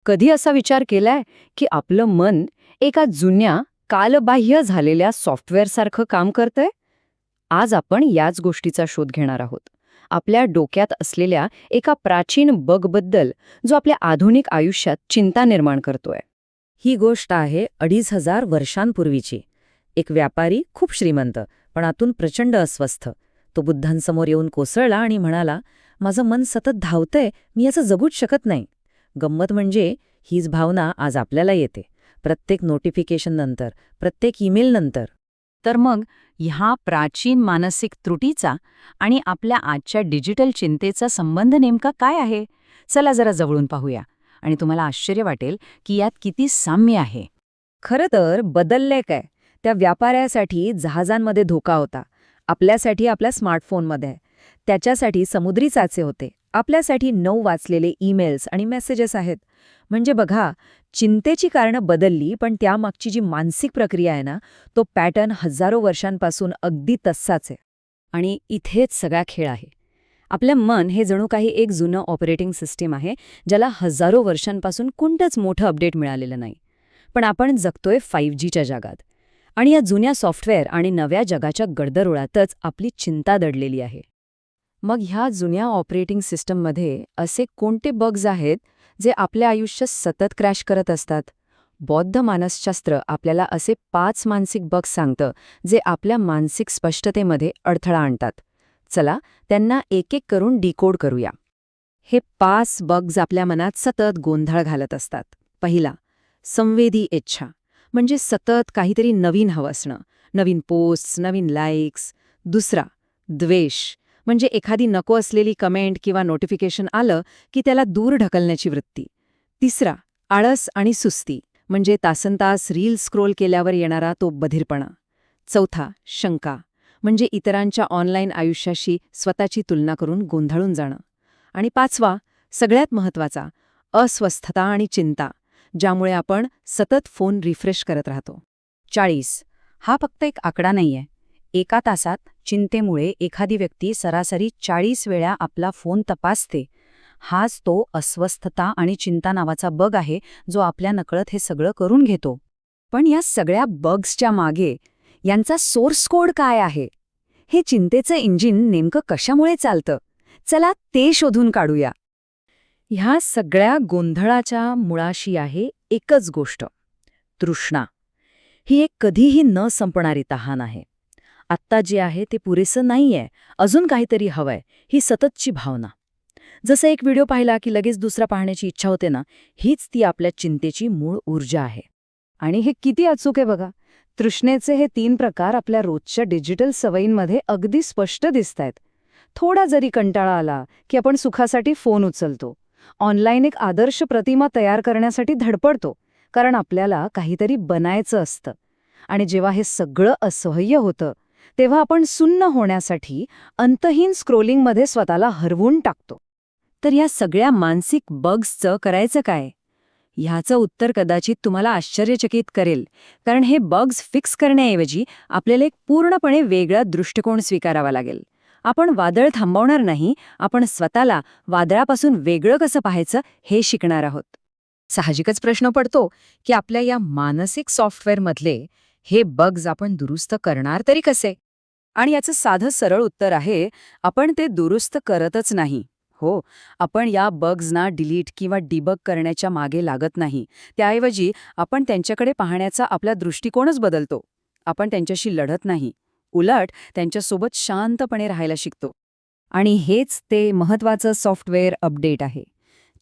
कधी असा विचार केलाय की आपलं मन एका जुन्या, कालबाह्य झालेल्या सॉफ्टवेअरसारखं काम करतंय? आज आपण याच गोष्टीचा शोध घेणार आहोत. आपल्या डोक्यात असलेल्या एका प्राचीन बगबद्दल, जो आपल्या आधुनिक आयुष्यात चिंता निर्माण करतोय. ही गोष्ट आहे 2500 वर्षांपूर्वीची. एक व्यापारी खूप श्रीमंत, पण आतून प्रचंड अस्वस्थ. तो बुद्धांसमोर येऊन कोसळला आणि म्हणाला, माझं मन सतत धावतंय, मी याचं जगूच शकत नाही. गंमत म्हणजे हीच भावना आज आपल्याला येते, प्रत्येक नोटिफिकेशन नंतर, प्रत्येक ईमेल नंतर. तर मग ह्या प्राचीन मानसिक त्रुटीचा आणि आपल्या आजच्या डिजिटल चिंतेचा संबंध नेमका काय आहे? चला जरा जवळून पाहूया आणि तुम्हाला आश्चर्य वाटेल की यात किती साम्य आहे. खरं तर बदललंय काय? त्या व्यापाऱ्यासाठी जहाजांमध्ये धोका होता, आपल्यासाठी आपल्या स्मार्टफोनमध्ये. त्याच्यासाठी समुद्री चाचे होते, आपल्यासाठी 9 वाचलेले ईमेल्स आणि मेसेजेस आहेत. म्हणजे बघा, चिंतेची कारणं बदलली, पण त्यामागची जी मानसिक प्रक्रिया आहे ना, तो पॅटर्न हजारो वर्षांपासून अगदी तसाच आहे. आणि इथेच सगळा खेळ आहे. आपलं मन हे जणू काही एक जुनं ऑपरेटिंग सिस्टीम आहे, ज्याला हजारो वर्षांपासून कोणतंच मोठं अपडेट मिळालेलं नाही. पण आपण जगतोय 5Gच्या जगात. आणि या जुन्या सॉफ्टवेअर आणि नव्या जगाच्या गडदरोळातच आपली चिंता दडलेली आहे. मग ह्या जुन्या ऑपरेटिंग सिस्टममध्ये असे कोणते बग्स आहेत जे आपल्या आयुष्य सतत क्रॅश करत असतात? बौद्ध मानसशास्त्र आपल्याला असे 5 मानसिक बग्स सांगतं, जे आपल्या मानसिक स्पष्टतेमध्ये अडथळा आणतात. चला, त्यांना एक एक करून डिकोड करूया. हे 5 बग्स आपल्या मनात सतत गोंधळ घालत असतात. पहिला, संवेदी इच्छा, म्हणजे सतत काहीतरी नवीन हवं असणं, नवीन पोस्ट्स, नवीन लाईक्स. दुसरा, द्वेष, म्हणजे एखादी नको असलेली कमेंट किंवा नोटिफिकेशन आलं की त्याला दूर ढकलण्याची वृत्ती. तिसरा, आळस आणि सुस्ती, म्हणजे तासनतास रील स्क्रोल केल्यावर येणारा तो बधिरपणा. चौथा, शंका, म्हणजे इतरांच्या ऑनलाईन आयुष्याशी स्वतःची तुलना करून गोंधळून जाणं. आणि पाचवा, सगळ्यात महत्त्वाचा, अस्वस्थता आणि चिंता, ज्यामुळे आपण सतत फोन रिफ्रेश करत राहतो. 40 हा फक्त एक आकडा नाहीये. एका तासात चिंतेमुळे एखादी व्यक्ती सरासरी 40 वेळा आपला फोन तपासते. हाच तो अस्वस्थता आणि चिंता नावाचा बग आहे, जो आपल्या नकळत हे सगळं करून घेतो. पण या सगळ्या बग्सच्या मागे यांचा सोर्स कोड काय आहे? हे चिंतेचं इंजिन नेमकं कशामुळे चालतं? चला ते शोधून काढूया. ह्या सगळ्या गोंधळाच्या मुळाशी आहे एकच गोष्ट, तृष्णा. ही एक कधीही न संपणारी तहान आहे. आत्ता जे आहे ते पुरेसं नाहीये, अजून काहीतरी हवंय, ही सततची भावना. जसं एक व्हिडिओ पाहिला की लगेच दुसरा पाहण्याची इच्छा होते ना, हीच ती आपल्या चिंतेची मूळ ऊर्जा आहे. आणि हे किती अचूक आहे बघा. तृष्णेचे हे 3 प्रकार आपल्या रोजच्या डिजिटल सवयींमध्ये अगदी स्पष्ट दिसतायत. थोडा जरी कंटाळा आला की आपण सुखासाठी फोन उचलतो. ऑनलाईन एक आदर्श प्रतिमा तयार करण्यासाठी धडपडतो, कारण आपल्याला काहीतरी बनायचं असतं. आणि जेव्हा हे सगळं असह्य होतं, तेव्हा आपण सुन्न होण्यासाठी अंतहीन स्क्रोलिंगमध्ये स्वतःला हरवून टाकतो. तर या सगळ्या मानसिक बग्सचं करायचं काय? ह्याचं उत्तर कदाचित तुम्हाला आश्चर्यचकित करेल, कारण हे बग्स फिक्स करण्याऐवजी आपल्याला एक पूर्णपणे वेगळा दृष्टिकोन स्वीकारावा लागेल. आपण वादळ थांबवणार नाही, आपण स्वतःला वादळापासून वेगळं कसं पाहायचं हे शिकणार आहोत. साहजिकच प्रश्न पडतो की आपल्या या मानसिक सॉफ्टवेअरमधले हे बग्स आपण दुरुस्त करणार तरी कसे? आणि याचं साधं सरळ उत्तर आहे, आपण ते दुरुस्त करतच नाही. हो, आपण या बग्सना डिलीट किंवा डिबग करण्याच्या मागे लागत नाही. त्याऐवजी आपण त्यांच्याकडे पाहण्याचा आपला दृष्टिकोनच बदलतो. आपण त्यांच्याशी लढत नाही, उलट त्यांच्यासोबत शांतपणे राहायला शिकतो. आणि हेच ते महत्त्वाचं सॉफ्टवेअर अपडेट आहे.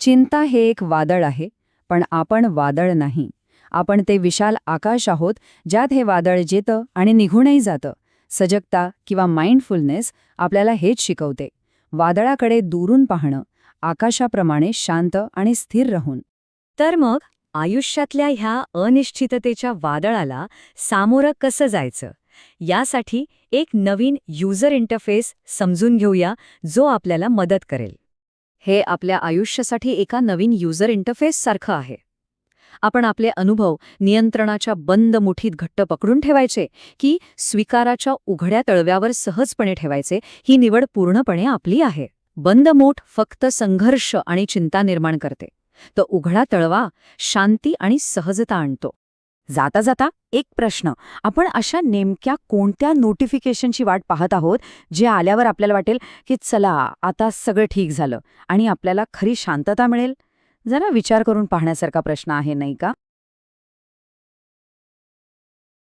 चिंता हे एक वादळ आहे, पण आपण वादळ नाही. आपण ते विशाल आकाश आहोत, ज्यात हे वादळ येतं आणि निघूनही जातं. सजगता किंवा माइंडफुलनेस आपल्याला हेच शिकवते. वादळाकडे दुरून पाहणं, आकाशाप्रमाणे शांत आणि स्थिर राहून. तर मग आयुष्यातल्या ह्या अनिश्चिततेच्या वादळाला सामोरं कसं जायचं? यासाठी एक नवीन युजर इंटरफेस समजून घेऊया, जो आपल्याला मदत करेल. हे आपल्या आयुष्यासाठी एका नवीन युजर इंटरफेस सारखं आहे. आपण आपले अनुभव नियंत्रणाच्या बंद मुठीत घट्ट पकडून ठेवायचे की स्वीकाराच्या उघड्या तळव्यावर सहजपणे ठेवायचे, ही निवड पूर्णपणे आपली आहे. बंद मूठ फक्त संघर्ष आणि चिंता निर्माण करते. तो उघडा तळवा शांती आणि सहजता आणतो. जाता जाता एक प्रश्न, आपण अशा नेमक्या कोणत्या नोटिफिकेशनची वाट पाहत आहोत जे आल्यावर आपल्याला वाटेल की चला आता सगळं ठीक झालं आणि आपल्याला खरी शांतता मिळेल? जरा विचार करून पाहण्यासारखा प्रश्न आहे, नाही का?